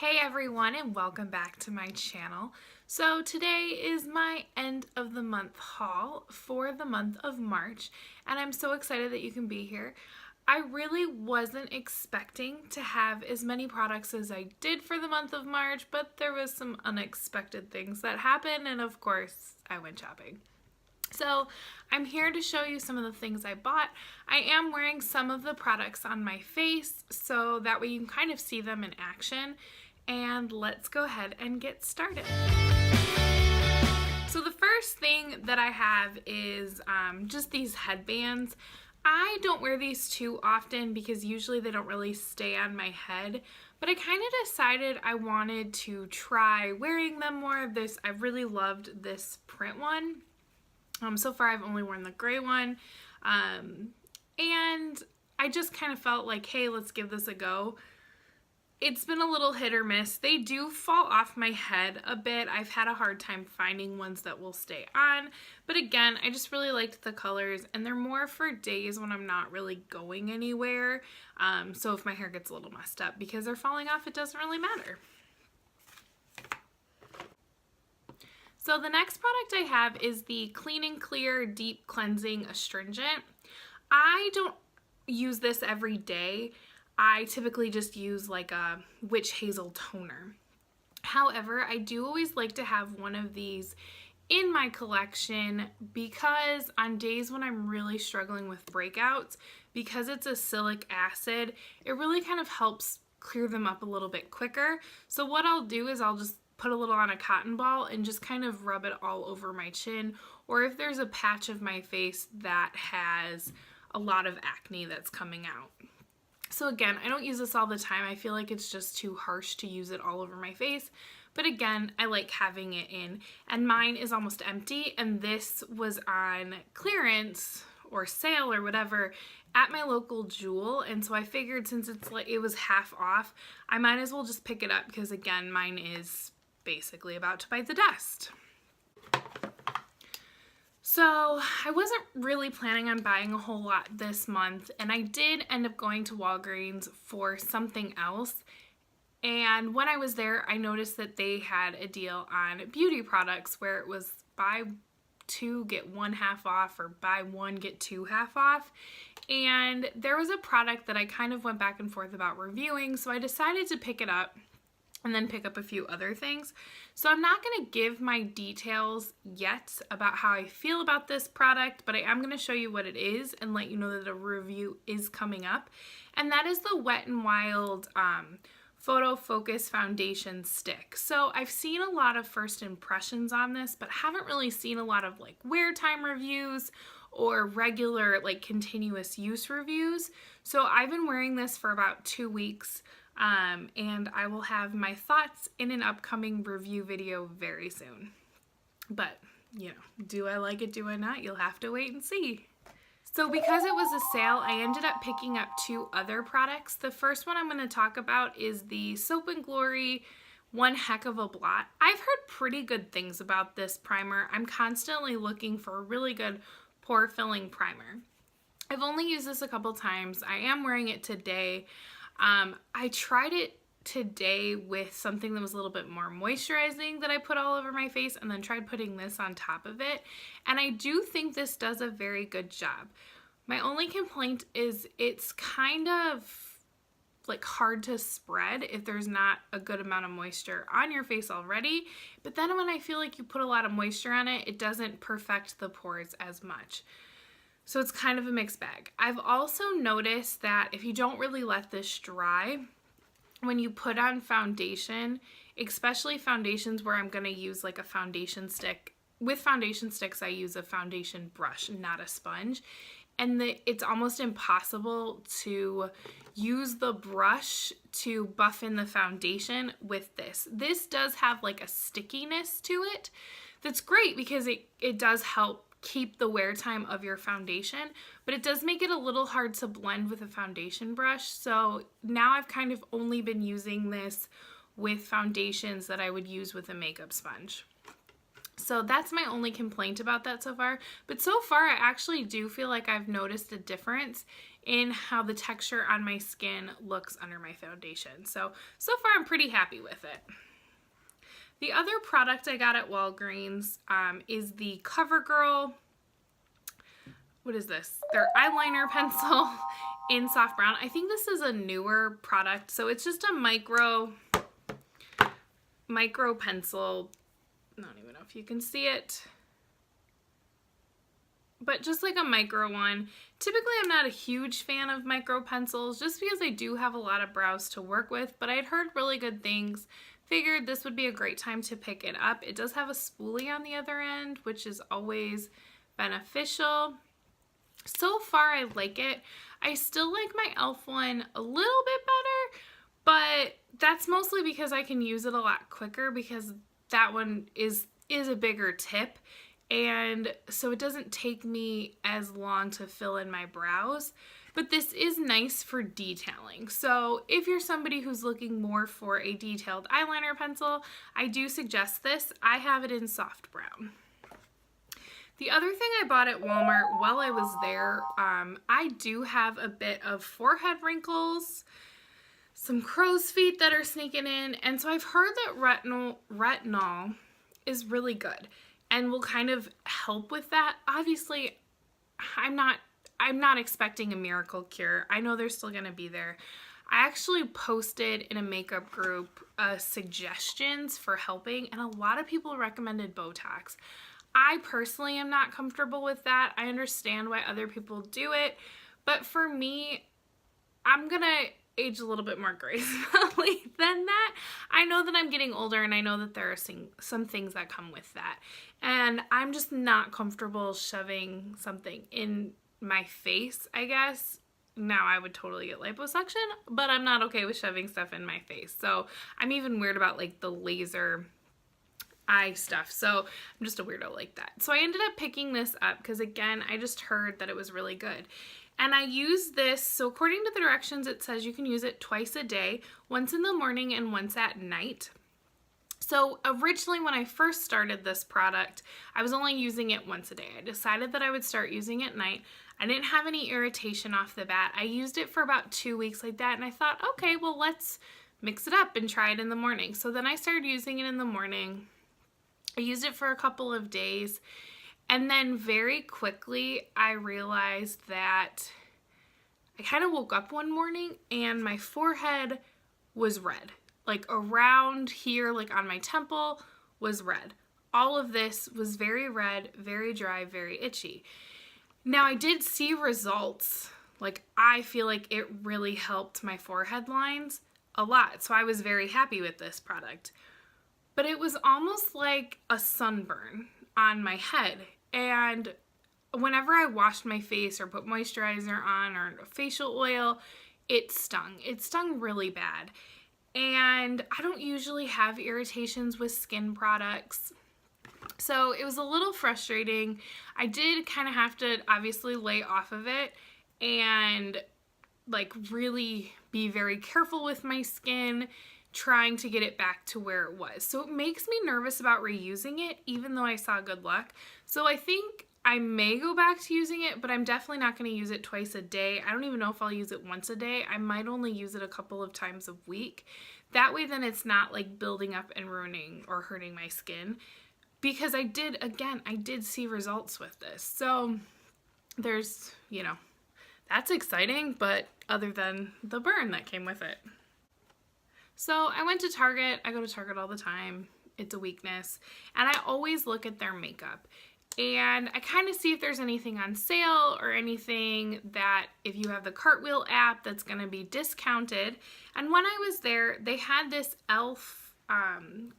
Hey everyone, and welcome back to my channel. So today is my end of the month haul for the month of March, and I'm so excited that you can be here. I really wasn't expecting to have as many products as I did for the month of March, but there was some unexpected things that happened, and of course I went shopping. So I'm here to show you some of the things I bought. I am wearing some of the products on my face so that way you can kind of see them in action. And let's go ahead and get started. So the first thing that I have is just these headbands. I don't wear these too often because usually they don't really stay on my head, but I kind of decided I wanted to try wearing them more. I really loved this print one. So far I've only worn the gray one, and I just kind of felt like, hey, let's give this a go. It's been a little hit or miss. They do fall off my head a bit. I've had a hard time finding ones that will stay on, but again, I just really liked the colors, and they're more for days when I'm not really going anywhere, so if my hair gets a little messed up because they're falling off, it doesn't really matter. So the next product I have is the Clean and Clear Deep Cleansing Astringent. I don't use this every day. I typically just use like a witch hazel toner. However, I do always like to have one of these in my collection because on days when I'm really struggling with breakouts, because it's acylic acid, it really kind of helps clear them up a little bit quicker. So what I'll do is I'll just put a little on a cotton ball and just kind of rub it all over my chin, or if there's a patch of my face that has a lot of acne that's coming out. So again, I don't use this all the time. I feel like it's just too harsh to use it all over my face. But again, I like having it in. And mine is almost empty, and this was on clearance or sale or whatever at my local Jewel. And so I figured since it was half off, I might as well just pick it up because again, mine is basically about to bite the dust. So I wasn't really planning on buying a whole lot this month, and I did end up going to Walgreens for something else. And when I was there, I noticed that they had a deal on beauty products where it was buy two, get one half off, or buy one, get two half off. And there was a product that I kind of went back and forth about reviewing, so I decided to pick it up and then pick up a few other things. So I'm not going to give my details yet about how I feel about this product, but I am going to show you what it is and let you know that a review is coming up. And that is the Wet n Wild Photo Focus Foundation Stick. So I've seen a lot of first impressions on this, but haven't really seen a lot of like wear time reviews or regular like continuous use reviews. So I've been wearing this for about 2 weeks. And I will have my thoughts in an upcoming review video very soon. But, you know, do I like it, do I not? You'll have to wait and see. So because it was a sale, I ended up picking up 2 other products. The first one I'm going to talk about is the Soap & Glory One Heck of a Blot. I've heard pretty good things about this primer. I'm constantly looking for a really good pore filling primer. I've only used this a couple times. I am wearing it today. I tried it today with something that was a little bit more moisturizing that I put all over my face, and then tried putting this on top of it. And I do think this does a very good job. My only complaint is it's kind of like hard to spread if there's not a good amount of moisture on your face already. But then when I feel like you put a lot of moisture on it, it doesn't perfect the pores as much. So it's kind of a mixed bag. I've also noticed that if you don't really let this dry, when you put on foundation, especially foundations where I'm going to use like a foundation stick, with foundation sticks I use a foundation brush, not a sponge, and it's almost impossible to use the brush to buff in the foundation with this. This does have like a stickiness to it that's great because it does help keep the wear time of your foundation, but it does make it a little hard to blend with a foundation brush. So now I've kind of only been using this with foundations that I would use with a makeup sponge. So that's my only complaint about that so far. But so far I actually do feel like I've noticed a difference in how the texture on my skin looks under my foundation. So far I'm pretty happy with it. The other product I got at Walgreens is the Covergirl, what is this? Their eyeliner pencil in soft brown. I think this is a newer product, so it's just a micro pencil. I don't even know if you can see it, but just like a micro one. Typically I'm not a huge fan of micro pencils just because I do have a lot of brows to work with, but I'd heard really good things. Figured this would be a great time to pick it up. It does have a spoolie on the other end, which is always beneficial. So far I like it. I still like my e.l.f. one a little bit better, but that's mostly because I can use it a lot quicker because that one is a bigger tip, and so it doesn't take me as long to fill in my brows. But this is nice for detailing. So if you're somebody who's looking more for a detailed eyeliner pencil, I do suggest this. I have it in soft brown. The other thing I bought at Walmart while I was there, I do have a bit of forehead wrinkles, some crow's feet that are sneaking in, and so I've heard that retinol is really good and will kind of help with that. Obviously, I'm not expecting a miracle cure. I know they're still gonna be there. I actually posted in a makeup group suggestions for helping, and a lot of people recommended Botox. I personally am not comfortable with that. I understand why other people do it, but for me, I'm gonna age a little bit more gracefully than that. I know that I'm getting older, and I know that there are some things that come with that, and I'm just not comfortable shoving something in my face, I guess. Now I would totally get liposuction, but I'm not okay with shoving stuff in my face. So I'm even weird about like the laser eye stuff. So I'm just a weirdo like that. So I ended up picking this up because, again, I just heard that it was really good. And I use this, so according to the directions, it says you can use it twice a day, once in the morning and once at night. So originally when I first started this product, I was only using it once a day. I decided that I would start using it at night. I didn't have any irritation off the bat. I used it for about 2 weeks like that, and I thought, okay, well, let's mix it up and try it in the morning. So then I started using it in the morning. I used it for a couple of days, and then very quickly I realized that I kind of woke up one morning and my forehead was red. Like around here, like on my temple, was red. All of this was very red, very dry, very itchy. Now I did see results. Like I feel like it really helped my forehead lines a lot. So I was very happy with this product. But it was almost like a sunburn on my head. And whenever I washed my face or put moisturizer on or facial oil, it stung. It stung really bad. And I don't usually have irritations with skin products, so it was a little frustrating. I did kind of have to obviously lay off of it and like really be very careful with my skin, trying to get it back to where it was. So it makes me nervous about reusing it, even though I saw good luck. So I think I may go back to using it, but I'm definitely not going to use it twice a day. I don't even know if I'll use it once a day. I might only use it a couple of times a week. That way then it's not like building up and ruining or hurting my skin. Because I did see results with this. So there's, that's exciting, but other than the burn that came with it. So I went to Target. I go to Target all the time. It's a weakness. And I always look at their makeup. And I kind of see if there's anything on sale or anything that if you have the Cartwheel app that's going to be discounted. And when I was there, they had this e.l.f.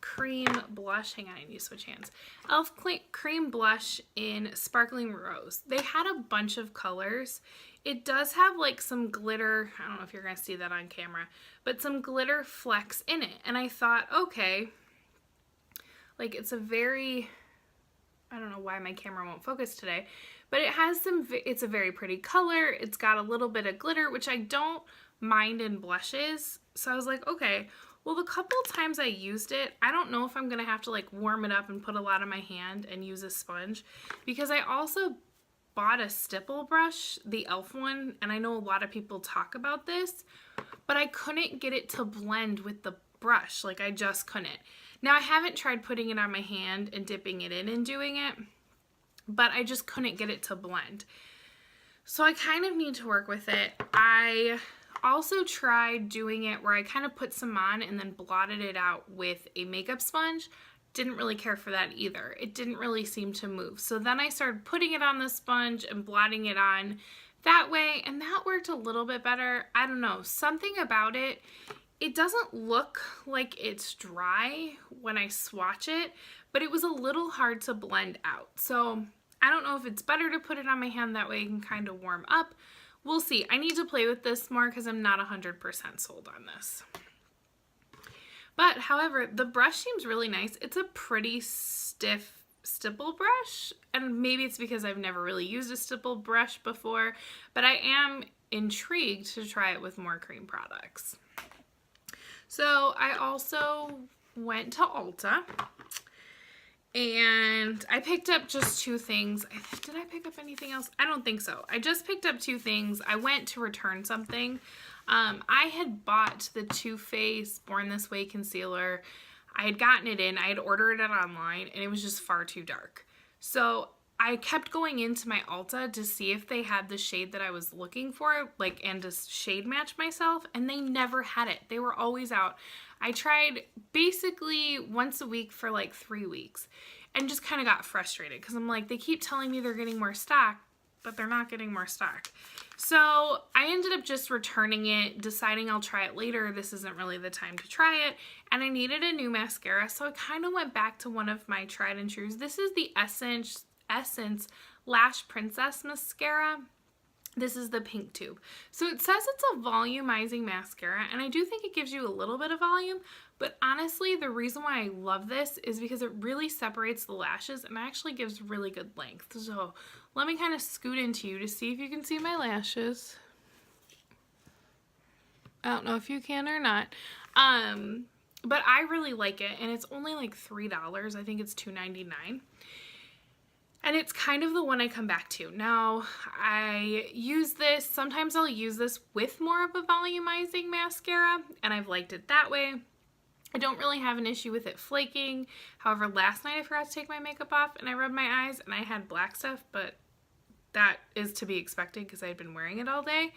Cream blush. Hang on, I need to switch hands. e.l.f. cream blush in Sparkling Rose. They had a bunch of colors. It does have like some glitter. I don't know if you're going to see that on camera, but some glitter flecks in it. And I thought, okay, like it's a very... I don't know why my camera won't focus today, but it has it's a very pretty color. It's got a little bit of glitter, which I don't mind in blushes. So I was like, okay, well, the couple times I used it, I don't know if I'm going to have to like warm it up and put a lot on my hand and use a sponge, because I also bought a stipple brush, the e.l.f. one, and I know a lot of people talk about this, but I couldn't get it to blend with the brush. Like, I just couldn't. Now, I haven't tried putting it on my hand and dipping it in and doing it, but I just couldn't get it to blend. So I kind of need to work with it. I also tried doing it where I kind of put some on and then blotted it out with a makeup sponge. Didn't really care for that either. It didn't really seem to move. So then I started putting it on the sponge and blotting it on that way, and that worked a little bit better. I don't know, something about it. It doesn't look like it's dry when I swatch it, but it was a little hard to blend out. So I don't know if it's better to put it on my hand, that way it can kind of warm up. We'll see. I need to play with this more because I'm not 100% sold on this. But, however, the brush seems really nice. It's a pretty stiff stipple brush, and maybe it's because I've never really used a stipple brush before, but I am intrigued to try it with more cream products. So, I also went to Ulta, and I picked up just 2 things. Did I pick up anything else? I don't think so. I just picked up 2 things. I went to return something. I had bought the Too Faced Born This Way concealer. I had gotten it in. I had ordered it online, and it was just far too dark. So I kept going into my Ulta to see if they had the shade that I was looking for, like, and to shade match myself, and they never had it. They were always out. I tried basically once a week for like 3 weeks and just kind of got frustrated because I'm like, they keep telling me they're getting more stock, but they're not getting more stock. So I ended up just returning it, deciding I'll try it later. This isn't really the time to try it. And I needed a new mascara, so I kind of went back to one of my tried and trues. This is the Essence Lash Princess Mascara. This is the pink tube. So it says it's a volumizing mascara, and I do think it gives you a little bit of volume, but honestly, the reason why I love this is because it really separates the lashes and actually gives really good length. So let me kind of scoot into you to see if you can see my lashes. I don't know if you can or not. But I really like it, and it's only like $3. I think it's $2.99. And it's kind of the one I come back to. Now, I use this, sometimes I'll use this with more of a volumizing mascara, and I've liked it that way. I don't really have an issue with it flaking. However, last night I forgot to take my makeup off, and I rubbed my eyes, and I had black stuff, but that is to be expected because I had been wearing it all day.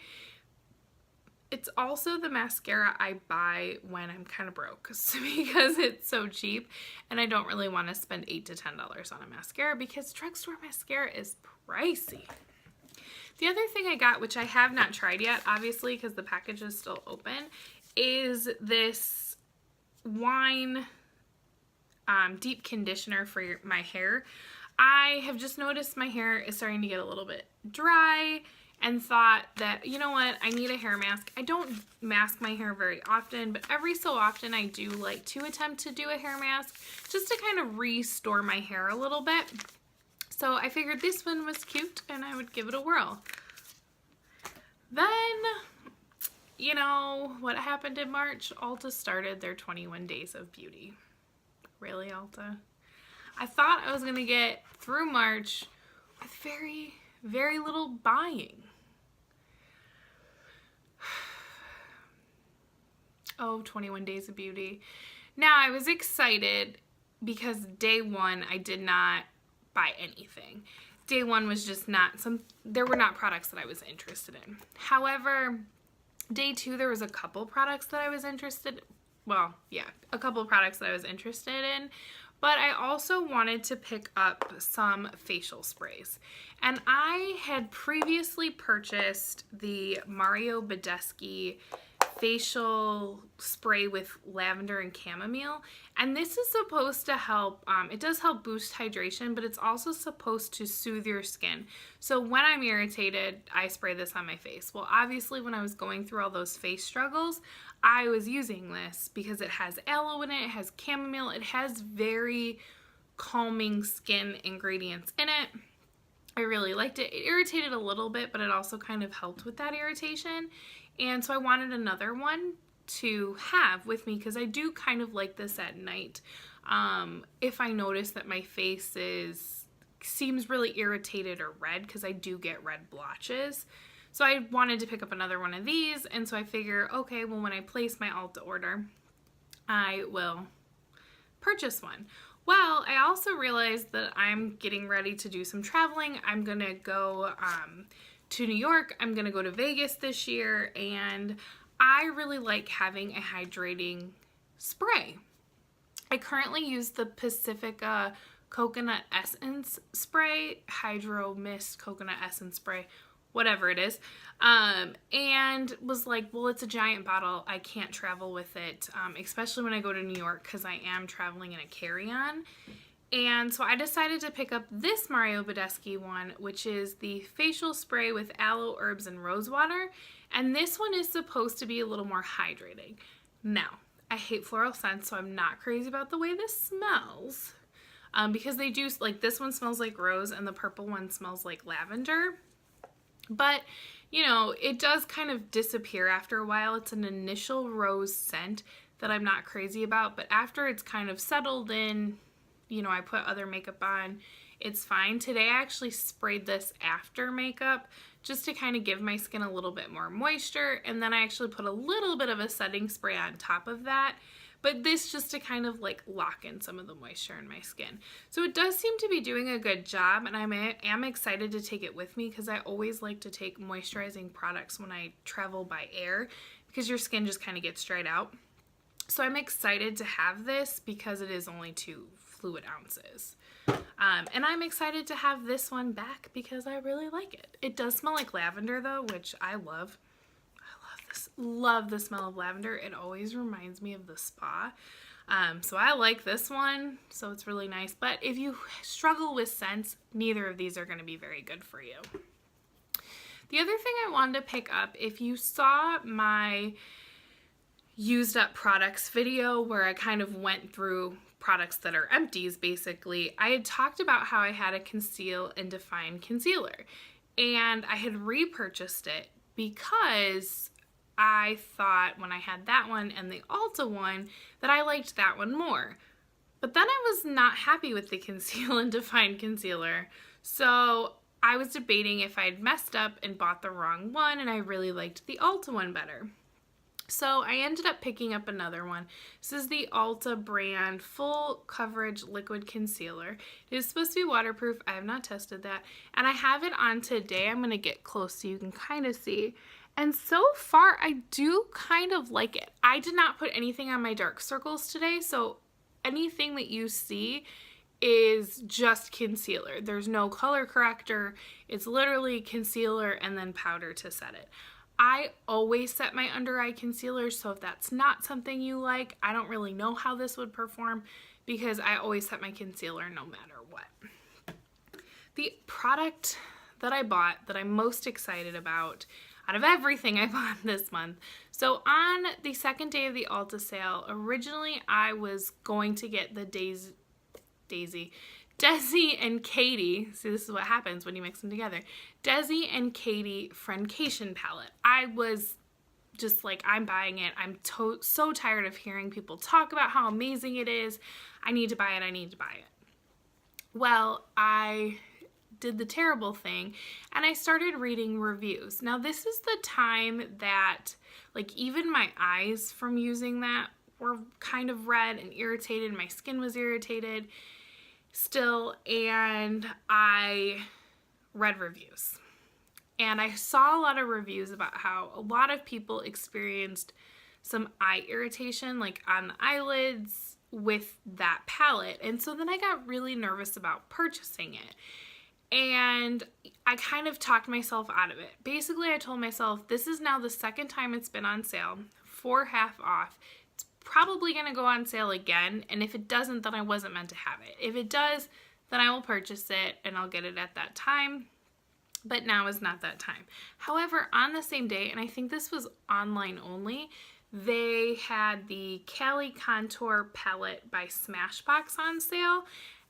It's also the mascara I buy when I'm kind of broke because it's so cheap, and I don't really want to spend $8 to $10 on a mascara because drugstore mascara is pricey. The other thing I got, which I have not tried yet, obviously because the package is still open, is this Wine deep conditioner for my hair. I have just noticed my hair is starting to get a little bit dry, and thought that, you know what, I need a hair mask. I don't mask my hair very often, but every so often I do like to attempt to do a hair mask just to kind of restore my hair a little bit. So I figured this one was cute and I would give it a whirl. Then, you know, what happened in March? Ulta started their 21 Days of Beauty. Really, Ulta? I thought I was going to get through March with very, very little buying. Oh, 21 Days of Beauty. Now, I was excited because day one, I did not buy anything. Day one was just not there were not products that I was interested in. However, day two, there was a couple products that I was interested in. Well, yeah, a couple products that I was interested in. But I also wanted to pick up some facial sprays. And I had previously purchased the Mario Badescu facial spray with lavender and chamomile. And this is supposed to help, it does help boost hydration, but it's also supposed to soothe your skin. So when I'm irritated, I spray this on my face. Well, obviously when I was going through all those face struggles, I was using this because it has aloe in it, it has chamomile, it has very calming skin ingredients in it. I really liked it. It irritated a little bit, but it also kind of helped with that irritation. And so I wanted another one to have with me because I do kind of like this at night. If I notice that my face is seems really irritated or red because I do get red blotches. So I wanted to pick up another one of these, and so I figure, okay, well, when I place my Ulta order, I will purchase one. Well, I also realized that I'm getting ready to do some traveling. I'm gonna go to New York. I'm gonna go to Vegas this year, and I really like having a hydrating spray. I currently use the Pacifica Coconut Essence Spray, Hydro Mist Coconut Essence Spray, whatever it is, and was like, well, it's a giant bottle. I can't travel with it, especially when I go to New York because I am traveling in a carry-on. And so I decided to pick up this Mario Badescu one, which is the facial spray with aloe, herbs, and rose water. And this one is supposed to be a little more hydrating. Now, I hate floral scents, so I'm not crazy about the way this smells. Because they do, like, this one smells like rose and the purple one smells like lavender. But, you know, it does kind of disappear after a while. It's an initial rose scent that I'm not crazy about, but after it's kind of settled in, you know, I put other makeup on, it's fine. Today I actually sprayed this after makeup just to kind of give my skin a little bit more moisture, and then I actually put a little bit of a setting spray on top of that. But this just to kind of like lock in some of the moisture in my skin. So it does seem to be doing a good job, and I am excited to take it with me because I always like to take moisturizing products when I travel by air because your skin just kind of gets dried out. So I'm excited to have this because it is only 2 fluid ounces. And I'm excited to have this one back because I really like it. It does smell like lavender though, which I love. Love the smell of lavender. It always reminds me of the spa. So I like this one, so it's really nice. But if you struggle with scents, neither of these are going to be very good for you. The other thing I wanted to pick up, if you saw my used up products video where I kind of went through products that are empties basically, I had talked about how I had a Conceal and Define concealer, and I had repurchased it because I thought when I had that one and the Ulta one that I liked that one more. But then I was not happy with the Conceal and Define concealer, so I was debating if I'd messed up and bought the wrong one, and I really liked the Ulta one better. So I ended up picking up another one. This is the Ulta brand Full Coverage Liquid Concealer. It is supposed to be waterproof. I have not tested that. And I have it on today. I'm going to get close so you can kind of see. And so far, I do kind of like it. I did not put anything on my dark circles today, so anything that you see is just concealer. There's no color corrector. It's literally concealer and then powder to set it. I always set my under eye concealer, so if that's not something you like, I don't really know how this would perform because I always set my concealer no matter what. The product that I bought that I'm most excited about out of everything I bought this month. So on the second day of the Ulta sale, originally I was going to get the Desi and Katie, see this is what happens when you mix them together, Desi and Katie Friendcation palette. I was just like, I'm buying it. I'm so tired of hearing people talk about how amazing it is. I need to buy it, I need to buy it. Well, I did the terrible thing and I started reading reviews. Now this is the time that like even my eyes from using that were kind of red and irritated. My skin was irritated still, and I read reviews. And I saw a lot of reviews about how a lot of people experienced some eye irritation like on the eyelids with that palette. And so then I got really nervous about purchasing it. And I kind of talked myself out of it. Basically, I told myself, this is now the second time it's been on sale for half off. It's probably going to go on sale again, and if it doesn't, then I wasn't meant to have it. If it does, then I will purchase it, and I'll get it at that time, but now is not that time. However, on the same day, and I think this was online only, they had the Cali Contour Palette by Smashbox on sale,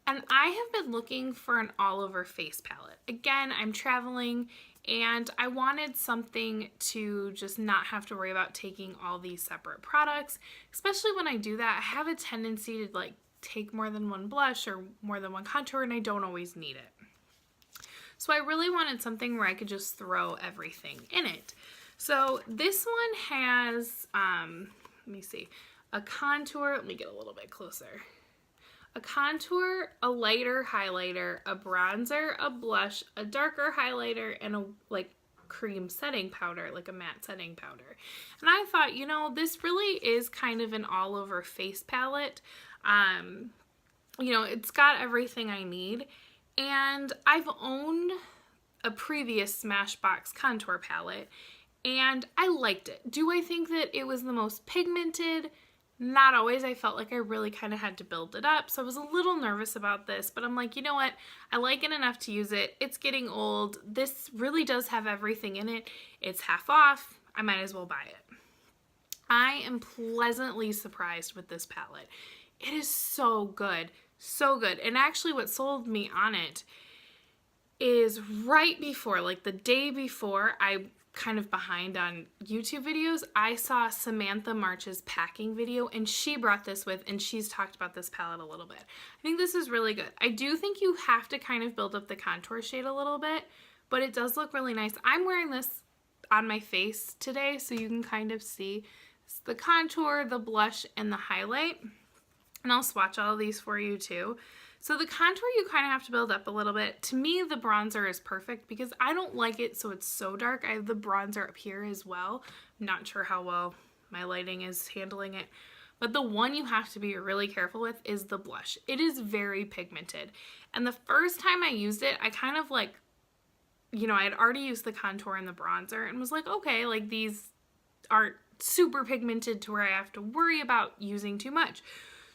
and I have been looking for an all-over face palette. Again, I'm traveling and I wanted something to just not have to worry about taking all these separate products. Especially when I do that, I have a tendency to like take more than one blush or more than one contour, and I don't always need it. So I really wanted something where I could just throw everything in it. So this one has, let me see, a contour. Let me get a little bit closer. A contour, a lighter highlighter, a bronzer, a blush, a darker highlighter, and a like cream setting powder, like a matte setting powder. And I thought, you know, this really is kind of an all over face palette. You know, it's got everything I need. And I've owned a previous Smashbox contour palette and I liked it. Do I think that it was the most pigmented? Not always. I felt like I really kind of had to build it up. So I was a little nervous about this, but I'm like, you know what? I like it enough to use it. It's getting old. This really does have everything in it. It's half off. I might as well buy it. I am pleasantly surprised with this palette. It is so good. So good. And actually what sold me on it is right before, like the day before, I kind of behind on YouTube videos, I saw Samantha March's packing video and she brought this with, and she's talked about this palette a little bit. I think this is really good. I do think you have to kind of build up the contour shade a little bit, but it does look really nice. I'm wearing this on my face today, so you can kind of see the contour, the blush, and the highlight. And I'll swatch all of these for you too. So the contour you kind of have to build up a little bit. To me, the bronzer is perfect because I don't like it so it's so dark. I have the bronzer up here as well. I'm not sure how well my lighting is handling it. But the one you have to be really careful with is the blush. It is very pigmented. And the first time I used it, I kind of like, you know, I had already used the contour and the bronzer and was like, okay, like these aren't super pigmented to where I have to worry about using too much.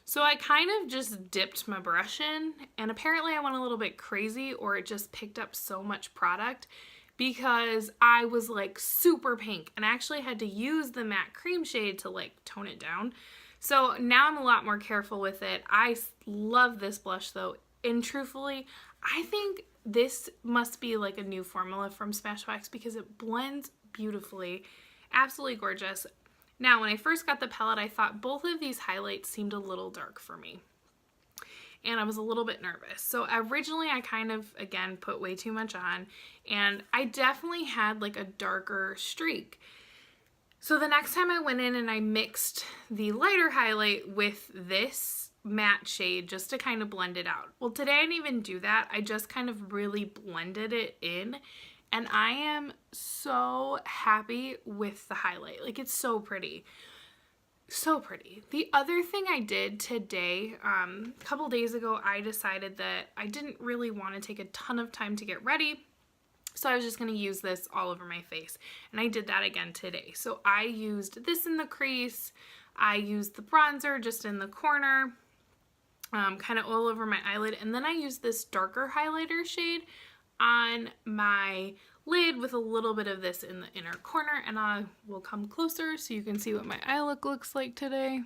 So I kind of just dipped my brush in, and apparently I went a little bit crazy, or it just picked up so much product because I was like super pink and I actually had to use the matte cream shade to like tone it down. So now I'm a lot more careful with it. I love this blush though, and truthfully, I think this must be like a new formula from Smashbox because it blends beautifully. Absolutely gorgeous. Now, when I first got the palette, I thought both of these highlights seemed a little dark for me. And I was a little bit nervous. So originally I kind of, again, put way too much on. And I definitely had like a darker streak. So the next time I went in and I mixed the lighter highlight with this matte shade just to kind of blend it out. Well, today I didn't even do that. I just kind of really blended it in. And I am so happy with the highlight. Like, it's so pretty. So pretty. The other thing I did today, a couple days ago, I decided that I didn't really want to take a ton of time to get ready. So I was just going to use this all over my face. And I did that again today. So I used this in the crease. I used the bronzer just in the corner, kind of all over my eyelid. And then I used this darker highlighter shade on my lid with a little bit of this in the inner corner, and I will come closer so you can see what my eye look looks like today.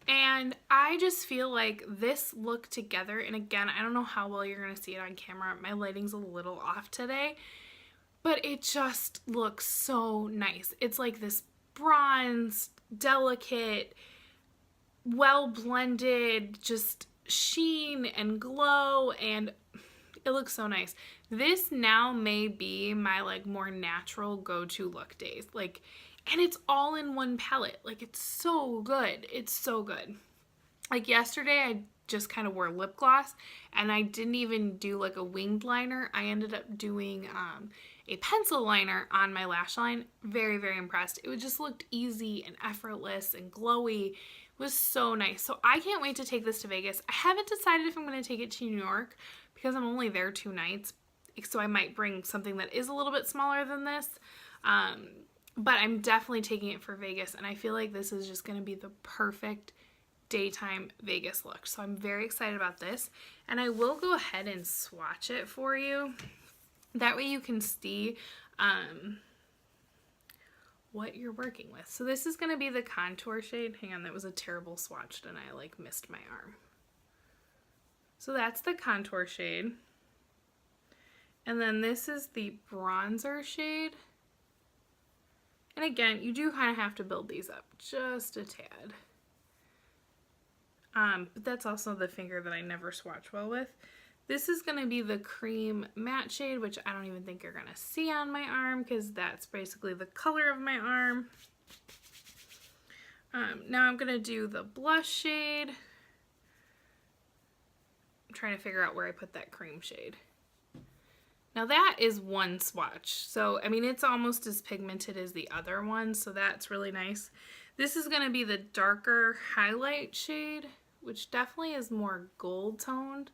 And I just feel like this look together, and again, I don't know how well you're gonna see it on camera, my lighting's a little off today, but it just looks so nice. It's like this bronze, delicate, well blended, just sheen and glow, and it looks so nice. This now may be my like more natural go-to look days, like, and it's all in one palette. Like, it's so good. It's so good. Like yesterday I just kind of wore lip gloss and I didn't even do like a winged liner. I ended up doing a pencil liner on my lash line. Very, very impressed. It just looked easy and effortless and glowy. Was so nice. So I can't wait to take this to Vegas. I haven't decided if I'm going to take it to New York because I'm only there 2 nights. So I might bring something that is a little bit smaller than this. But I'm definitely taking it for Vegas. And I feel like this is just going to be the perfect daytime Vegas look. So I'm very excited about this. And I will go ahead and swatch it for you. That way you can see what you're working with. So this is going to be the contour shade. Hang on, that was a terrible swatch and I like missed my arm. So that's the contour shade. And then this is the bronzer shade. And again, you do kind of have to build these up just a tad. But that's also the finger that I never swatch well with. This is going to be the cream matte shade, which I don't even think you're going to see on my arm because that's basically the color of my arm. Now I'm going to do the blush shade. I'm trying to figure out where I put that cream shade. Now that is one swatch. So, I mean, it's almost as pigmented as the other one, so that's really nice. This is going to be the darker highlight shade, which definitely is more gold toned.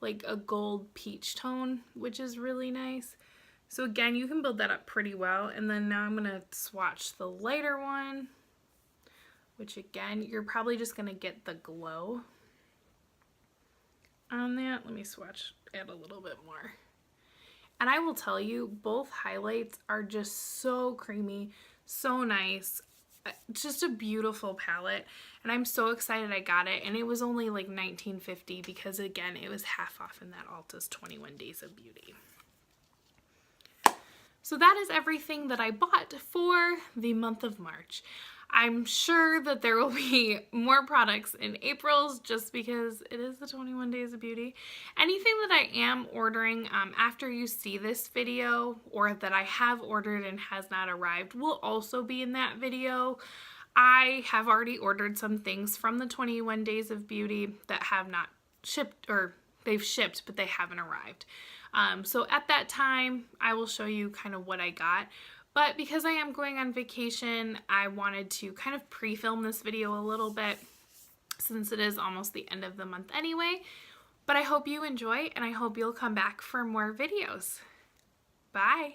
Like a gold peach tone, which is really nice. So again, you can build that up pretty well. And then now I'm gonna swatch the lighter one, which again, you're probably just gonna get the glow on that. Let me swatch it a little bit more. And I will tell you, both highlights are just so creamy, so nice. It's just a beautiful palette, and I'm so excited I got it. And it was only like $19.50 because again, it was half off in that Ulta's 21 Days of Beauty. So that is everything that I bought for the month of March. I'm sure that there will be more products in April's just because it is the 21 Days of Beauty. Anything that I am ordering after you see this video, or that I have ordered and has not arrived, will also be in that video. I have already ordered some things from the 21 Days of Beauty that have not shipped, or they've shipped but they haven't arrived. So at that time, I will show you kind of what I got. But because I am going on vacation, I wanted to kind of pre-film this video a little bit since it is almost the end of the month anyway. But I hope you enjoy, and I hope you'll come back for more videos. Bye!